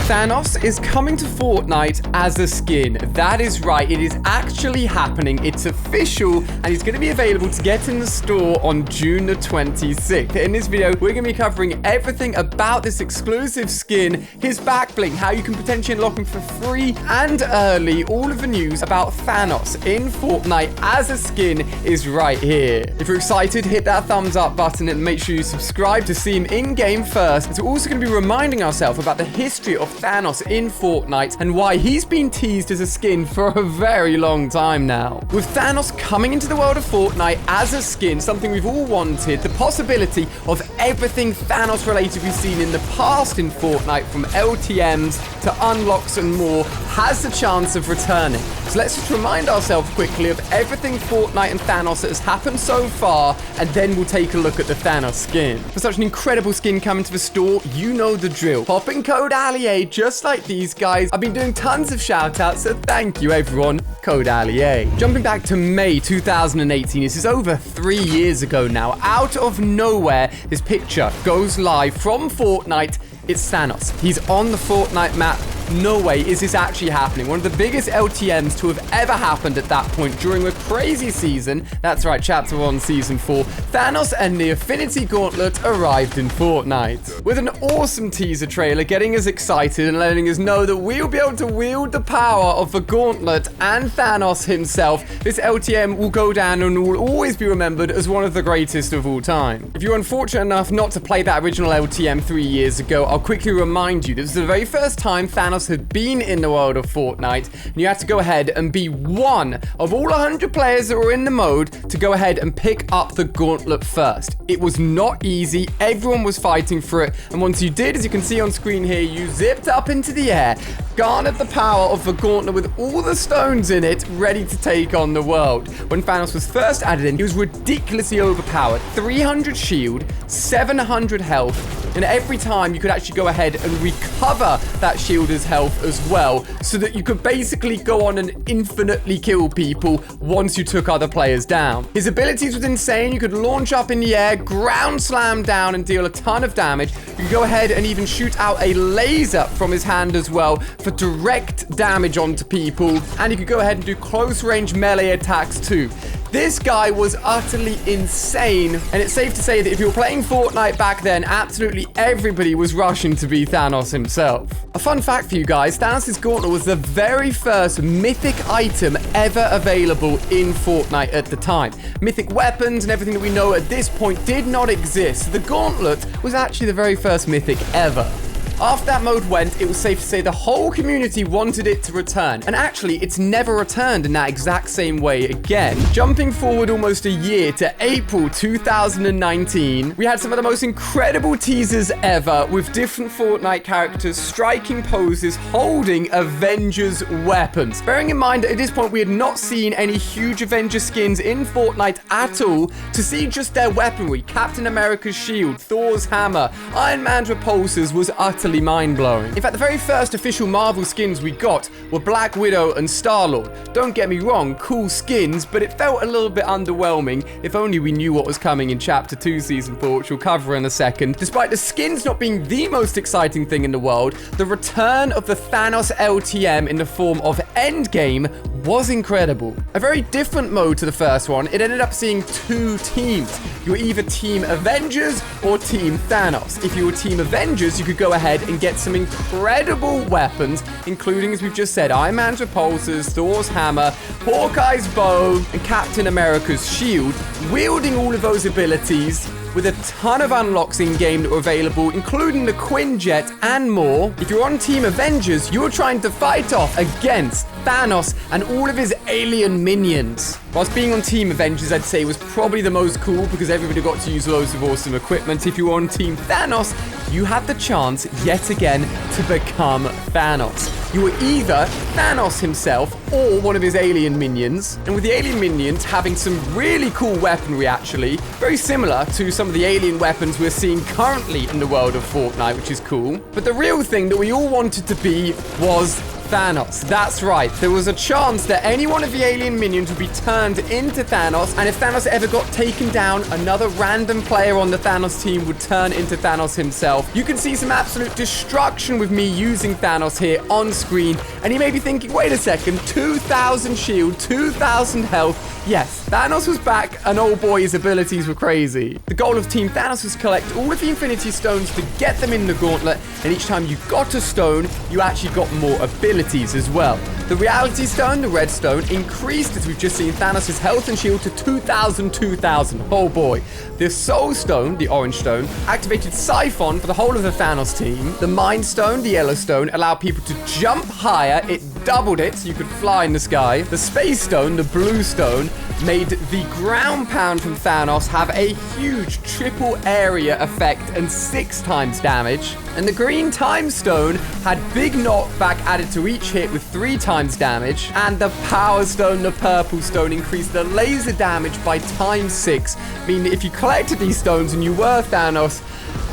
Thanos is coming to Fortnite as a skin. That is right, it is actually happening. It's official, and it's going to be available to get in the store on June the 26th. In this video, we're going to be covering everything about this exclusive skin, his backblink, how you can potentially unlock him for free and early. All of the news about Thanos in Fortnite as a skin is right here. If you're excited, hit that thumbs up button and make sure you subscribe to see him in-game first. So we're also going to be reminding ourselves about the history of Thanos in Fortnite and why he's been teased as a skin for a very long time now. With Thanos coming into the world of Fortnite as a skin, something we've all wanted, the possibility of everything Thanos related we've seen in the past in Fortnite, from LTMs to unlocks and more, has the chance of returning. So let's just remind ourselves quickly of everything Fortnite and Thanos that has happened so far, and then we'll take a look at the Thanos skin. For such an incredible skin coming to the store, you know the drill. Pop in code ALIA just like these guys. I've been doing tons of shout outs, so thank you everyone. Code ALIA. Jumping back to May 2018, this is over 3 years ago now. Out of nowhere, this picture goes live from Fortnite. It's Thanos. He's on the Fortnite map. No way is this actually happening. One of the biggest LTMs to have ever happened at that point during a crazy season. That's right, Chapter 1, Season 4. Thanos and the Affinity Gauntlet arrived in Fortnite. With an awesome teaser trailer getting us excited and letting us know that we'll be able to wield the power of the Gauntlet and Thanos himself, this LTM will go down and will always be remembered as one of the greatest of all time. If you're unfortunate enough not to play that original LTM 3 years ago, I'll quickly remind you, this was the very first time Thanos had been in the world of Fortnite, and you had to go ahead and be one of all 100 players that were in the mode to go ahead and pick up the Gauntlet first. It was not easy, everyone was fighting for it, and once you did, as you can see on screen here, you zipped up into the air, garnered the power of the Gauntlet with all the stones in it, ready to take on the world. When Thanos was first added in, he was ridiculously overpowered. 300 shield, 700 health, and every time you could actually go ahead and recover that shielder's health as well, so that you could basically go on and infinitely kill people once you took other players down. His abilities was insane. You could launch up in the air, ground slam down and deal a ton of damage. You could go ahead and even shoot out a laser from his hand as well for direct damage onto people, and you could go ahead and do close range melee attacks too. This guy was utterly insane, and it's safe to say that if you were playing Fortnite back then, absolutely everybody was rushing to be Thanos himself. A fun fact for you guys, Thanos' Gauntlet was the very first mythic item ever available in Fortnite at the time. Mythic weapons and everything that we know at this point did not exist. The Gauntlet was actually the very first mythic ever. After that mode went, it was safe to say the whole community wanted it to return. And actually, it's never returned in that exact same way again. Jumping forward almost a year to April 2019, we had some of the most incredible teasers ever, with different Fortnite characters striking poses holding Avengers weapons. Bearing in mind that at this point we had not seen any huge Avengers skins in Fortnite at all, to see just their weaponry, Captain America's shield, Thor's hammer, Iron Man's repulsors, was utterly mind-blowing. In fact, the very first official Marvel skins we got were Black Widow and Star-Lord. Don't get me wrong, cool skins, but it felt a little bit underwhelming. If only we knew what was coming in Chapter 2 Season 4, which we'll cover in a second. Despite the skins not being the most exciting thing in the world, the return of the Thanos LTM in the form of Endgame was incredible. A very different mode to the first one. It ended up seeing two teams. You were either Team Avengers or Team Thanos. If you were Team Avengers, you could go ahead and get some incredible weapons, including, as we've just said, Iron Man's repulsors, Thor's hammer, Hawkeye's bow, and Captain America's shield, wielding all of those abilities with a ton of unlocks in-game that were available, including the Quinjet and more. If you're on Team Avengers, you were trying to fight off against Thanos and all of his alien minions. Whilst being on Team Avengers, I'd say, was probably the most cool because everybody got to use loads of awesome equipment. If you were on Team Thanos, you had the chance, yet again, to become Thanos. You were either Thanos himself or one of his alien minions. And with the alien minions having some really cool weaponry, actually, very similar to some of the alien weapons we're seeing currently in the world of Fortnite, which is cool. But the real thing that we all wanted to be was Thanos. That's right. There was a chance that any one of the alien minions would be turned into Thanos, and if Thanos ever got taken down, another random player on the Thanos team would turn into Thanos himself. You can see some absolute destruction with me using Thanos here on screen, and you may be thinking, wait a second, 2,000 shield, 2,000 health. Yes, Thanos was back, and oh boy, his abilities were crazy. The goal of Team Thanos was to collect all of the Infinity Stones to get them in the Gauntlet, and each time you got a stone, you actually got more abilities as well. The Reality Stone, the red stone, increased, as we've just seen, Thanos' health and shield to 2,000, 2,000. Oh boy. The Soul Stone, the orange stone, activated Siphon for the whole of the Thanos team. The Mind Stone, the yellow stone, allowed people to jump higher. It doubled it so you could fly in the sky. The Space Stone, the blue stone, made the ground pound from Thanos have a huge triple area effect and 6 times damage. And the green Time Stone had big knockback added to each hit with 3 times damage. And the Power Stone, the purple stone, increased the laser damage by ×6. Meaning if you collected these stones and you were Thanos,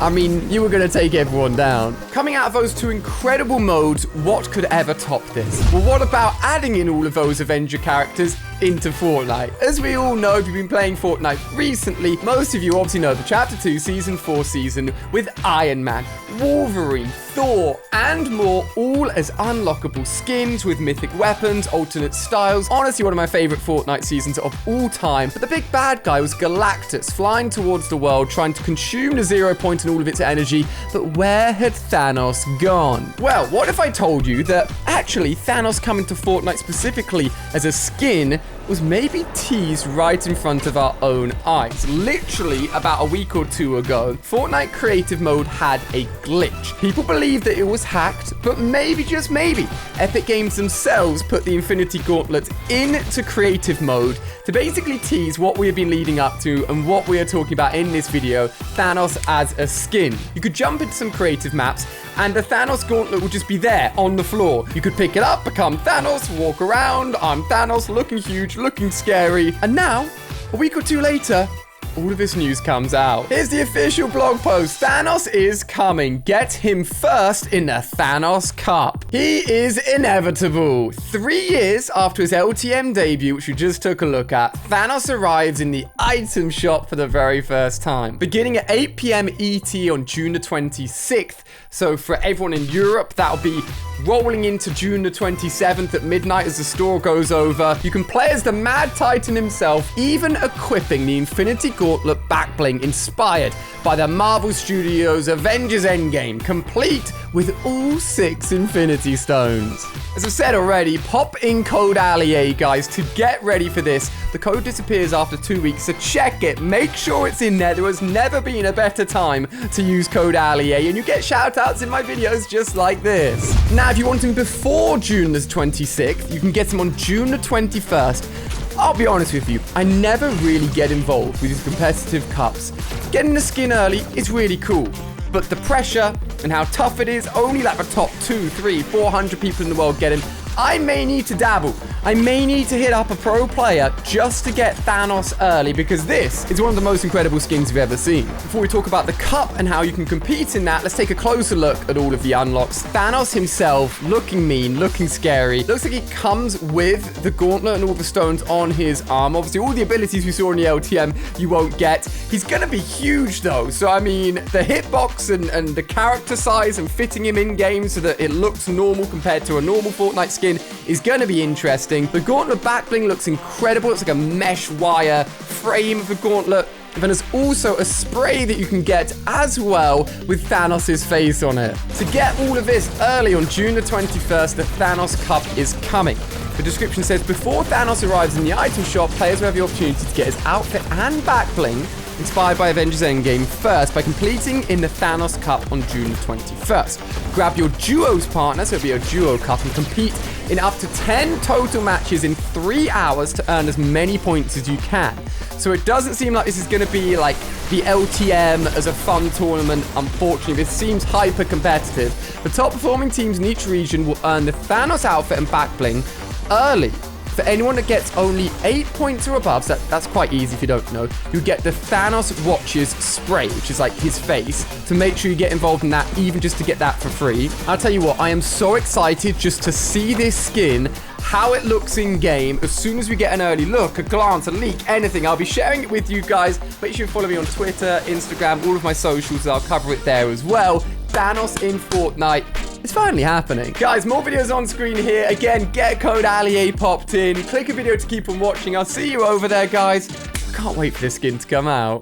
I mean, you were going to take everyone down. Coming out of those 2 incredible modes, what could ever top this? Well, what about adding in all of those Avenger characters into Fortnite? As we all know, if you've been playing Fortnite recently, most of you obviously know the Chapter 2 Season 4 season with Iron Man, Wolverine, Thor, and more, all as unlockable skins with mythic weapons, alternate styles. Honestly, one of my favorite Fortnite seasons of all time. But the big bad guy was Galactus, flying towards the world, trying to consume the 0 point and all of its energy. But where had Thanos gone? Well, what if I told you that actually Thanos coming to Fortnite specifically as a skin was maybe teased right in front of our own eyes. Literally about a week or 2 ago, Fortnite Creative Mode had a glitch. People believed that it was hacked, but maybe, just maybe, Epic Games themselves put the Infinity Gauntlet into Creative Mode to basically tease what we have been leading up to and what we are talking about in this video, Thanos as a skin. You could jump into some creative maps, and the Thanos Gauntlet would just be there on the floor. You could pick it up, become Thanos, walk around, I'm Thanos, looking huge, looking scary. And now, a week or 2 later, all of this news comes out. Here's the official blog post. Thanos is coming. Get him first in the Thanos Cup. He is inevitable. 3 years after his LTM debut, which we just took a look at, Thanos arrives in the item shop for the very first time. Beginning at 8 p.m. ET on June the 26th. So for everyone in Europe, that'll be rolling into June the 27th at midnight as the store goes over. You can play as the Mad Titan himself, even equipping the Infinity Gauntlet Backlink inspired by the Marvel Studios Avengers Endgame, complete with all 6 Infinity Stones. As I've said already, pop in code ALIA, guys, to get ready for this. The code disappears after 2 weeks, so check it. Make sure it's in there. There has never been a better time to use code ALIA, and you get shout-outs in my videos just like this. Now, if you want him before June the 26th, you can get him on June the 21st. I'll be honest with you, I never really get involved with these competitive cups. Getting the skin early is really cool, but the pressure and how tough it is, only like the top 200, 300, 400 people in the world get him. I may need to dabble. I may need to hit up a pro player just to get Thanos early, because this is one of the most incredible skins we've ever seen. Before we talk about the cup and how you can compete in that, let's take a closer look at all of the unlocks. Thanos himself, looking mean, looking scary. Looks like he comes with the gauntlet and all the stones on his arm. Obviously, all the abilities we saw in the LTM, you won't get. He's gonna be huge though. So, I mean, the hitbox and the character size and fitting him in game so that it looks normal compared to a normal Fortnite skin is gonna be interesting. The Gauntlet Backlink looks incredible. It's like a mesh wire frame of the gauntlet. And then there's also a spray that you can get as well with Thanos' face on it. To get all of this early on June the 21st, the Thanos Cup is coming. The description says, before Thanos arrives in the item shop, players will have the opportunity to get his outfit and backbling inspired by Avengers Endgame first by completing in the Thanos Cup on June the 21st. Grab your duos partner, so it'll be a duo cup, and compete in up to 10 total matches in 3 hours to earn as many points as you can. So it doesn't seem like this is going to be like the LTM as a fun tournament. Unfortunately, this seems hyper competitive. The top performing teams in each region will earn the Thanos outfit and backbling early For anyone that gets only 8 points or above, so that's quite easy if you don't know, you get the Thanos Watches spray, which is like his face, to make sure you get involved in that, even just to get that for free. I'll tell you what, I am so excited just to see this skin, how it looks in game. As soon as we get an early look, a glance, a leak, anything, I'll be sharing it with you guys. Make sure you follow me on Twitter, Instagram, all of my socials. I'll cover it there as well. Thanos in Fortnite. It's finally happening. Guys, more videos on screen here. Again, get code AliA popped in. Click a video to keep on watching. I'll see you over there, guys. Can't wait for this skin to come out.